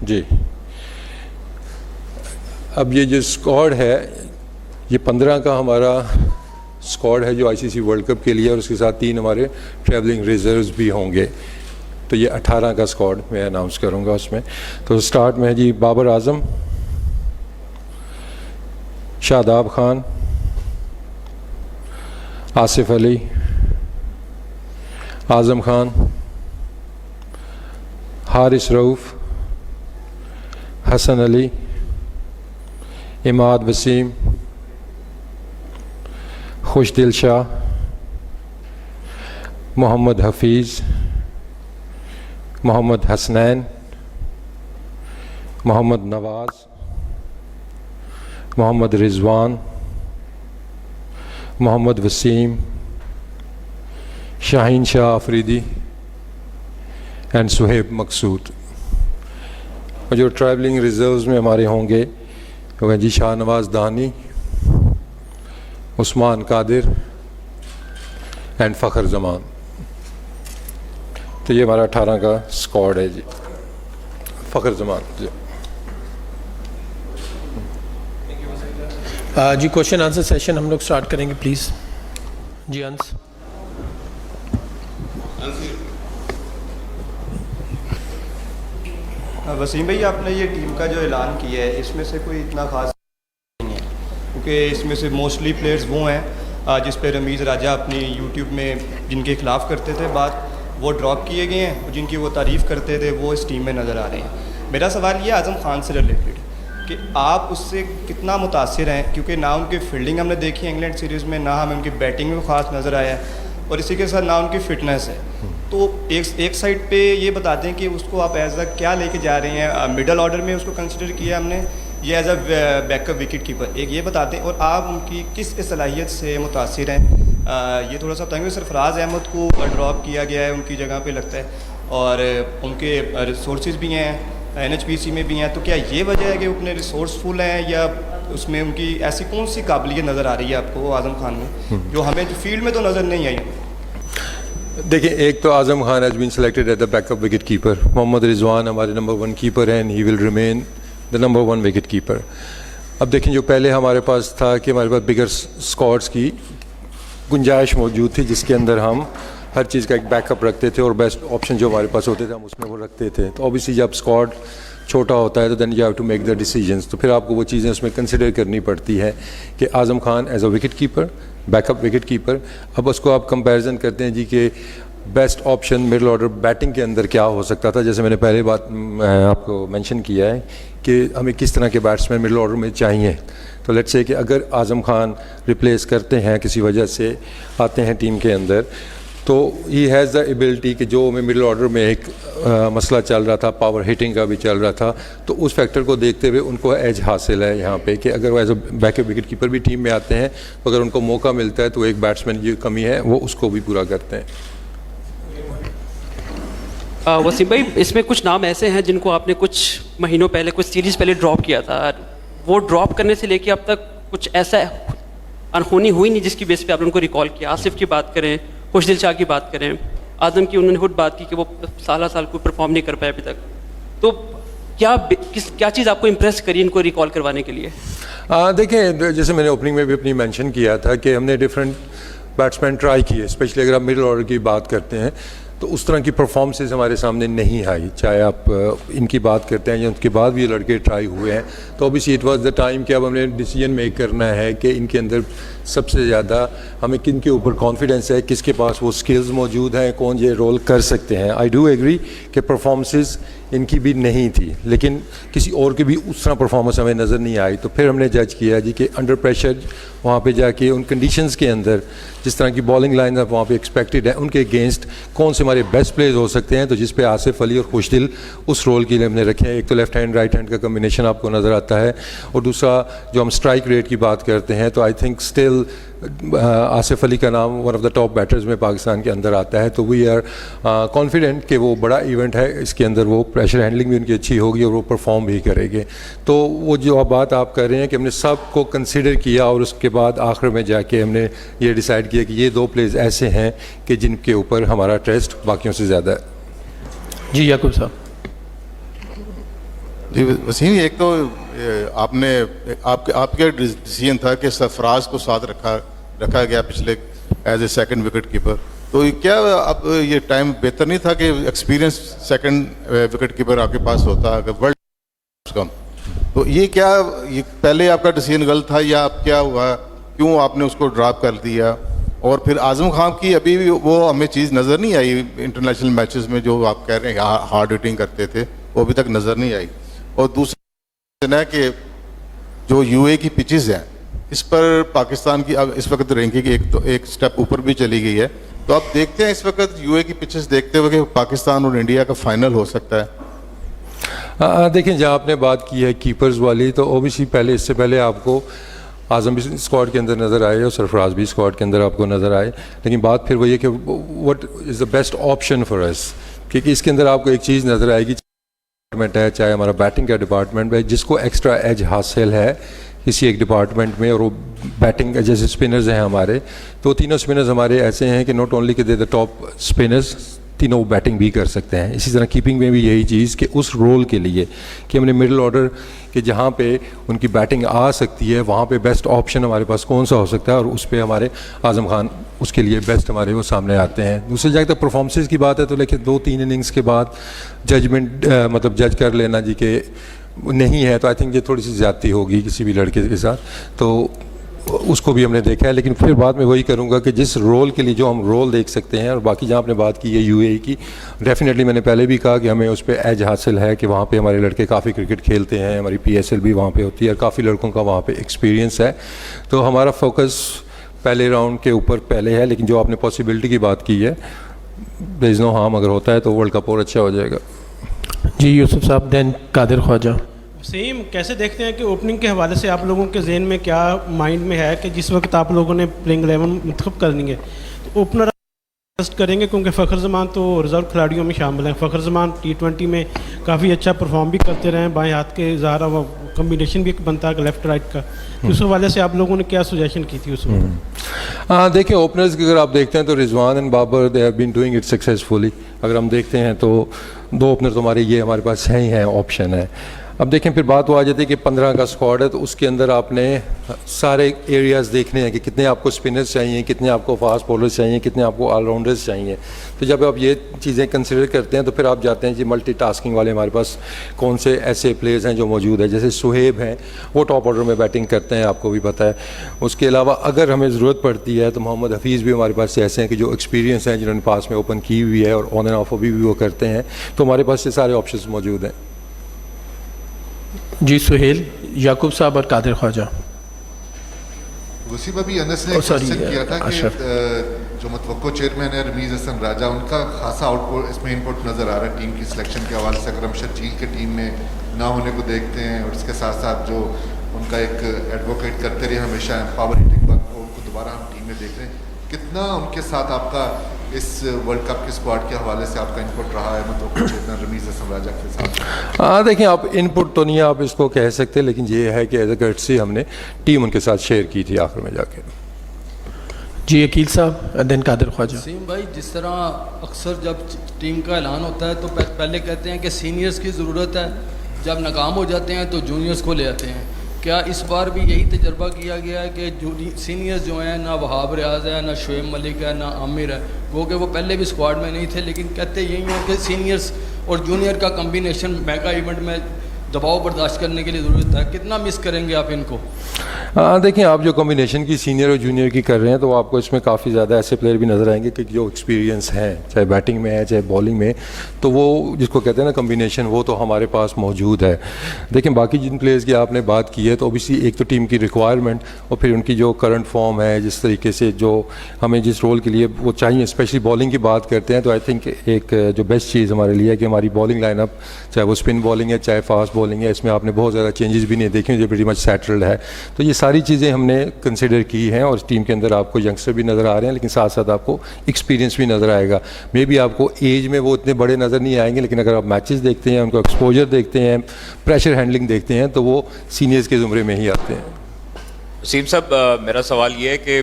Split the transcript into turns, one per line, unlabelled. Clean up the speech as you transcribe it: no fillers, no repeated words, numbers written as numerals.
जी, अब ये जो स्क्वाड है, ये 15 का हमारा स्क्वाड है जो आईसीसी वर्ल्ड कप के लिए, और उसके साथ 3 हमारे ट्रैवलिंग रिजर्व्स भी होंगे। तो ये 18 का स्क्वाड मैं अनाउंस करूँगा उसमें। तो स्टार्ट में है जी बाबर आजम, शादाब खान, आसिफ अली, आज़म खान, हारिस रऊफ़, हसन अली, इमाद वसीम, खुशदिल शाह, मोहम्मद हफीज़, मोहम्मद हसनैन, मोहम्मद नवाज़, मोहम्मद रिजवान, मोहम्मद वसीम, शाहीन शाह अफरीदी एंड सुहेब मकसूद। और जो ट्रैवलिंग रिजर्व्स में हमारे होंगे वो जी शाहनवाज दानी, उस्मान कादिर एंड फ़खर जमान। तो ये हमारा 18 का स्क्वाड है जी। फ़खर जमान जी।
जी क्वेश्चन आंसर सेशन हम लोग स्टार्ट करेंगे प्लीज़। जी अंश।
वसीम भाई, आपने ये टीम का जो ऐलान किया है इसमें से कोई इतना खास नहीं है, क्योंकि इसमें से मोस्टली प्लेयर्स वो हैं जिस पे रमीज़ राजा अपनी यूट्यूब में जिनके ख़िलाफ़ करते थे बात, वो ड्रॉप किए गए हैं, और जिनकी वो तारीफ़ करते थे वो इस टीम में नज़र आ रहे हैं। मेरा सवाल ये आज़म खान से रिलेटेड कि आप उससे कितना मुतासिर हैं, क्योंकि ना उनकी फील्डिंग हमने देखी है इंग्लैंड सीरीज़ में, ना हमें उनकी बैटिंग में ख़ास नज़र आया है, और इसी के साथ ना उनकी फ़िटनेस है। तो एक साइड पे ये बताते हैं कि उसको आप एज अ क्या लेके जा रहे हैं, मिडल ऑर्डर में उसको कंसिडर किया हमने, ये as a backup wicket keeper, एक ये बताते हैं, और आप उनकी किस सलाहियत से मुतासिर हैं, ये थोड़ा सा बताएंगे। सरफराज अहमद को ड्रॉप किया गया है उनकी जगह पे लगता है, और उनके रिसोर्सेज भी हैं, NHPC में भी हैं, तो क्या ये वजह है कि वो अपने रिसोर्सफुल हैं, या उसमें उनकी ऐसी कौन सी काबिलियत नज़र आ रही है आपको आज़म खान में जो हमें फील्ड में तो नज़र नहीं आई?
देखिए, एक तो Azam Khan has been selected as the backup wicket keeper. Mohammad Rizwan हमारे नंबर 1 कीपर हैं, he will remain the number 1 wicket keeper. अब देखें, जो पहले हमारे पास था कि हमारे पास बिगर स्क्वाड्स की गुंजाइश मौजूद थी, जिसके अंदर हम हर चीज़ का एक बैकअप रखते थे, और बेस्ट ऑप्शन जो हमारे पास होते थे हम उसमें वो रखते थे। तो ऑब्वियसली जब स्क्वाड छोटा होता है तो then you have to make the decisions, तो फिर आपको वो चीज़ें उसमें कंसिडर करनी पड़ती है कि Azam Khan as a wicket keeper, backup wicket keeper. अब उसको आप कंपैरिजन करते हैं जी कि best option middle order batting के अंदर क्या हो सकता था। जैसे मैंने पहले बात आपको मेंशन किया है कि हमें किस तरह के बैट्समैन मिडल ऑर्डर में चाहिए। तो लेट्स से कि अगर आज़म खान रिप्लेस करते हैं, किसी वजह से आते हैं टीम के अंदर, तो ही हैज़ द एबिलिटी कि जो हमें मिडल ऑर्डर में एक मसला चल रहा था, पावर हिटिंग का भी चल रहा था, तो उस फैक्टर को देखते हुए उनको एज हासिल है यहाँ पे कि अगर वो as a backup wicket keeper भी टीम में आते हैं, तो अगर उनको मौका मिलता है तो एक बैट्समैन की कमी है वो उसको भी पूरा करते हैं।
वसीम भाई, इसमें कुछ नाम ऐसे हैं जिनको आपने कुछ महीनों पहले, कुछ सीरीज़ पहले ड्रॉप किया था, वो ड्रॉप करने से लेके अब तक कुछ ऐसा अनहोनी हुई नहीं जिसकी बेस पे आपने उनको रिकॉल किया। आसिफ की बात करें, खुशदिल शाह की बात करें, आज़म की उन्होंने खुद बात की कि वो साल कोई परफॉर्म नहीं कर पाए अभी तक, तो क्या चीज़ आपको इम्प्रेस करी इनको रिकॉल करवाने के लिए?
देखें, जैसे मैंने ओपनिंग में भी अपनी मेंशन किया था कि हमने डिफरेंट बैट्समैन ट्राई किए, स्पेशली अगर आप मिडिल ऑर्डर की बात करते हैं तो उस तरह की परफॉर्मेंसेस हमारे सामने नहीं आई। चाहे आप इनकी बात करते हैं या उसके बाद भी ये लड़के ट्राई हुए हैं, तो obviously it was the time कि अब हमने डिसीजन मेक करना है कि इनके अंदर सबसे ज़्यादा हमें किन के ऊपर कॉन्फिडेंस है, किसके पास वो स्किल्स मौजूद हैं, कौन ये रोल कर सकते हैं। आई डू एग्री कि परफॉर्मेंसेस इनकी भी नहीं थी, लेकिन किसी और की भी उस तरह परफॉर्मेंस हमें नज़र नहीं आई। तो फिर हमने जज किया जी कि अंडर प्रेशर वहाँ पे जाके उन कंडीशंस के अंदर जिस तरह की बॉलिंग लाइन वहाँ पे एक्सपेक्टेड है, उनके अगेंस्ट कौन से हमारे बेस्ट प्लेयर्स हो सकते हैं, तो जिस पे आसिफ अली और खुशदिल उस रोल के लिए हमने रखे हैं। एक तो लेफ्ट हैंड राइट हैंड का कम्बिनेशन आपको नज़र आता है, और दूसरा जो हम स्ट्राइक रेट की बात करते हैं, तो I think still Asif Ali का नाम one of the top batters में पाकिस्तान के अंदर आता है। तो वी आर कॉन्फिडेंट कि वो बड़ा इवेंट है, इसके अंदर वो प्रेशर हैंडलिंग भी उनकी अच्छी होगी और वो परफॉर्म भी करेंगे। तो वो जो बात आप कर रहे हैं कि हमने सब को कंसिडर किया और उसके बाद आखिर में जाके हमने ये डिसाइड किया कि ये 2 प्लेयर्स ऐसे हैं कि जिनके ऊपर हमारा ट्रस्ट बाकियों से ज़्यादा है।
जी याकूब साहब।
जी वसीम, एक तो आपने आपके डिसीजन था कि सरफराज को साथ रखा गया पिछले as a second wicket keeper, तो क्या अब ये टाइम बेहतर नहीं था कि एक्सपीरियंस सेकंड विकेट कीपर आपके पास होता अगर वर्ल्ड कम? तो ये पहले आपका डिसीजन गलत था या अब क्या हुआ, क्यों आपने उसको ड्रॉप कर दिया? और फिर आजम खान की अभी भी वो हमें चीज़ नज़र नहीं आई इंटरनेशनल मैचेस में, जो आप कह रहे हैं हार्ड हिटिंग करते थे, वो अभी तक नज़र नहीं आई। और दूसरा है कि जो यूए की पिचेस हैं, इस पर पाकिस्तान की अब इस वक्त रैंकिंग एक स्टेप ऊपर भी चली गई है, तो आप देखते हैं इस वक्त यूए की पिचेस देखते हुए कि पाकिस्तान और इंडिया का फाइनल हो सकता है?
देखिए, जहाँ आपने बात की है कीपर्स वाली, तो ओबियसली इससे पहले आपको आज़म भी स्क्वाड के अंदर नज़र आए और सरफराज भी स्क्वाड के अंदर आपको नज़र आए, लेकिन बात फिर वही है कि what is the best option for us, क्योंकि इसके अंदर आपको एक चीज़ नज़र आएगी, डिपार्टमेंट है, चाहे हमारा बैटिंग का डिपार्टमेंट है, जिसको एक्स्ट्रा एज हासिल है किसी एक डिपार्टमेंट में, और वो बैटिंग जैसे स्पिनर्स हैं हमारे, तो तीनों स्पिनर्स हमारे ऐसे हैं कि नॉट ओनली कि दे द टॉप स्पिनर्स, तीनों वो बैटिंग भी कर सकते हैं। इसी तरह कीपिंग में भी यही चीज़ कि उस रोल के लिए कि हमने मिडिल ऑर्डर के जहाँ पे उनकी बैटिंग आ सकती है, वहाँ पे बेस्ट ऑप्शन हमारे पास कौन सा हो सकता है, और उस पर हमारे आज़म खान उसके लिए बेस्ट हमारे वो सामने आते हैं। दूसरी जगह तक परफॉर्मेंस की बात है, तो लेकिन 2-3 इनिंग्स के बाद जजमेंट मतलब जज कर लेना जी के नहीं है, तो आई थिंक ये थोड़ी सी ज़्यादती होगी किसी भी लड़के के साथ, तो उसको भी हमने देखा है। लेकिन फिर बाद में वही करूंगा कि जिस रोल के लिए जो हम रोल देख सकते हैं, और बाकी जहाँ आपने बात की है यूएई की, डेफिनेटली मैंने पहले भी कहा कि हमें उस पर एज हासिल है कि वहाँ पे हमारे लड़के काफ़ी क्रिकेट खेलते हैं, हमारी पीएसएल भी वहाँ पे होती है और काफ़ी लड़कों का वहाँ पे एक्सपीरियंस है, तो हमारा फोकस पहले राउंड के ऊपर पहले है। लेकिन जो आपने पॉसिबिलिटी की बात की है, देयर इज़ नो हार्म, अगर होता है तो वर्ल्ड कप और अच्छा हो जाएगा।
जी यूसुफ साहब, देन कादिर ख्वाजा।
सेम कैसे देखते हैं कि ओपनिंग के हवाले से आप लोगों के जहन में क्या माइंड में है कि जिस वक्त आप लोगों ने प्लेइंग 11 मुंतखब करनी है तो ओपनर टेस्ट करेंगे, क्योंकि फ़खर जमान तो रिजर्व खिलाड़ियों में शामिल हैं। फ़खर जमान T20 में काफ़ी अच्छा परफॉर्म भी करते रहे, बाएं हाथ के ज़ाहरा वो कम्बिनेशन भी एक बनता है लेफ्ट राइट का, तो उस हवाले से आप लोगों ने क्या सजेशन की थी उस वक्त?
देखिए, ओपनर्स की अगर आप देखते हैं तो Rizwan and Babar they have been doing it successfully. अगर हम देखते हैं तो 2 ओपनर तो हमारे हमारे पास हैं ऑप्शन है। अब देखें, फिर बात वो आ जाती है कि 15 का स्क्वाड है, तो उसके अंदर आपने सारे एरियाज़ देखने हैं कि कितने आपको स्पिनर्स चाहिए, कितने आपको फास्ट बॉलर्स चाहिए, कितने आपको ऑलराउंडर्स चाहिए। तो जब आप ये चीज़ें कंसिडर करते हैं तो फिर आप जाते हैं जी मल्टीटास्किंग वाले हमारे पास कौन से ऐसे प्लेयर्स हैं जो मौजूद है। जैसे सुहेब हैं, वो टॉप ऑर्डर में बैटिंग करते हैं, आपको भी पता है। उसके अलावा अगर हमें ज़रूरत पड़ती है तो मोहम्मद हफीज़ भी हमारे पास ऐसे हैं कि जो एक्सपीरियंस हैं, जिन्होंने पास में ओपन की हुई है और ऑन एंड ऑफ भी वो करते हैं, तो हमारे पास ये सारे ऑप्शन मौजूद हैं।
जी सुहेल, याकूब साहब और कादिर ख्वाजा।
वसीम, अभी अनस ने क्वेश्चन किया था कि जो मतवक्को चेयरमैन है रमीज़ हसन राजा, उनका खासा आउटपुट इसमें इनपुट नज़र आ रहा है टीम की सिलेक्शन के हवाले से। अगर हम शर्जील के टीम में ना होने को देखते हैं और इसके साथ साथ जो उनका एक एडवोकेट करते रहे हमेशा पावर हिटिंग पर, उनको दोबारा हम टीम में देख रहे हैं, कितना उनके साथ आपका इस वर्ल्ड कप के स्क्वाड के हवाले से आपका इनपुट रहा है मतवक्को चेयरमैन रमीज़ हसन राजा के साथ?
देखिए, आप इनपुट तो नहीं आप इसको कह सकते, लेकिन ये है कि एज अ कर्टसी हमने टीम उनके साथ शेयर की थी आखिर में जाके।
जी अकील साहब, देन कादिर ख्वाजा।
वसीम भाई, जिस तरह अक्सर जब टीम का ऐलान होता है तो पहले कहते हैं कि सीनियर्स की ज़रूरत है, जब नाकाम हो जाते हैं तो जूनियर्स को ले आते हैं। क्या इस बार भी यही तजर्बा किया गया है कि सीनियर्स जो हैं, ना वहाब रियाज है, ना शुएब मलिक है, ना आमिर है, वो कि वो पहले भी स्क्वाड में नहीं थे, लेकिन कहते यही हैं कि सीनियर्स और जूनियर का कम्बिनेशन मेगा इवेंट में दबाव बर्दाश्त करने के लिए ज़रूरत है, कितना मिस करेंगे आप इनको?
देखिए, आप जो कॉम्बिनेशन की सीनियर और जूनियर की कर रहे हैं, तो आपको इसमें काफ़ी ज़्यादा ऐसे प्लेयर भी नज़र आएंगे कि जो एक्सपीरियंस हैं, चाहे बैटिंग में है चाहे बॉलिंग में, तो वो जिसको कहते हैं ना कॉम्बिनेशन, वो तो हमारे पास मौजूद है। देखिए, बाकी जिन प्लेयर्स की आपने बात की है, तो ओबियसली एक तो टीम की रिक्वायरमेंट और फिर उनकी जो करंट फॉर्म है, जिस तरीके से जो हमें जिस रोल के लिए वो चाहिए, स्पेशली बॉलिंग की बात करते हैं, तो आई थिंक एक जो बेस्ट चीज़ हमारे लिए है कि हमारी बॉलिंग लाइनअप, चाहे वो स्पिन बॉलिंग है चाहे फास्ट बॉलिंग है, इसमें आपने बहुत ज़्यादा चेंजेस भी नहीं देखे, जो वेरी मच सेटल्ड है। तो ये सारी चीज़ें हमने कंसिडर की हैं, और टीम के अंदर आपको यंगस्टर भी नज़र आ रहे हैं, लेकिन साथ साथ आपको एक्सपीरियंस भी नज़र आएगा। मे बी आपको एज में वो इतने बड़े नज़र नहीं आएंगे, लेकिन अगर आप मैचेस देखते हैं, उनको एक्सपोजर देखते हैं, प्रेशर हैंडलिंग देखते हैं, तो वो सीनियर्स के ज़ुमरे में ही आते हैं।
वसीम साहब, मेरा सवाल ये है कि